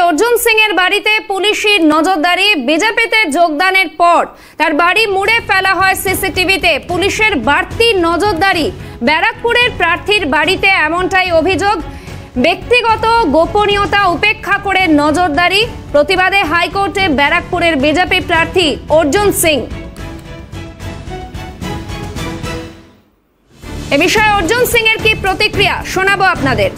অর্জুন সিং এর বাড়িতে পুলিশের নজরদারি। বিজেপিতে যোগদানের পর তার বাড়ি মুড়ে ফেলা হয় সিসিটিভিতে। পুলিশের বাড়তি নজরদারি। ব্যারাকপুরের প্রার্থীর বাড়িতে এমনটাই অভিযোগ। ব্যক্তিগত গোপনীয়তা উপেক্ষা করে নজরদারি। প্রতিবাদে হাইকোর্টে ব্যারাকপুরের বিজেপি প্রার্থী অর্জুন সিং। এ বিষয়ে অর্জুন সিং এর কি প্রতিক্রিয়া শোনাবো আপনাদের।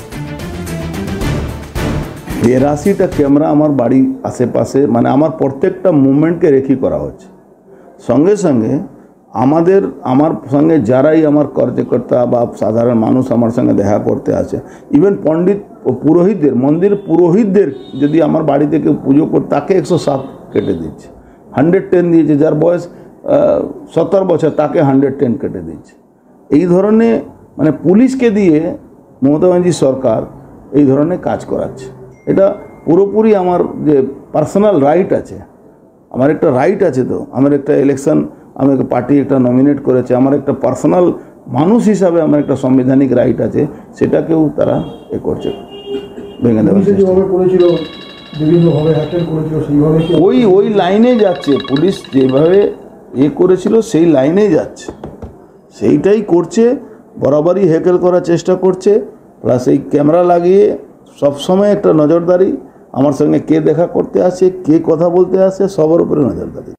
82টা ক্যামেরা আমার বাড়ির আশেপাশে, মানে আমার প্রত্যেকটা মুভমেন্টকে রেখি করা হচ্ছে। সঙ্গে সঙ্গে আমার সঙ্গে যারাই আমার কার্যকর্তা বা সাধারণ মানুষ আমার সঙ্গে দেখা করতে আসে, ইভেন পণ্ডিত পুরোহিতদের, মন্দির পুরোহিতদের যদি আমার বাড়িতে কেউ পুজো করে তাকে 107 কেটে দিচ্ছে, 110 দিয়েছে। যার বয়স 70 বছর তাকে 110 কেটে দিচ্ছে। এই ধরনের মানে পুলিশকে দিয়ে মমতা ব্যানার্জি সরকার এই ধরনের কাজ করাচ্ছে। এটা পুরোপুরি আমার যে পার্সোনাল রাইট আছে, আমার একটা রাইট আছে। তো আমার একটা ইলেকশন, আমাকে পার্টি একটা নমিনেট করেছে, আমার একটা পার্সোনাল মানুষ হিসাবে আমার একটা সাংবিধানিক রাইট আছে, সেটাকেও তারা এ করছে, ভেঙে দেওয়া ওই লাইনে যাচ্ছে। পুলিশ যেভাবে এ করেছিল সেই লাইনে যাচ্ছে, সেইটাই করছে। বরাবরই হেকেল করার চেষ্টা করছে। প্লাস এই ক্যামেরা লাগিয়ে সবসময় একটা নজরদারি। আমার সঙ্গে কে দেখা করতে আসে, কে কথা বলতে আসে, সবার উপরে নজরদারি।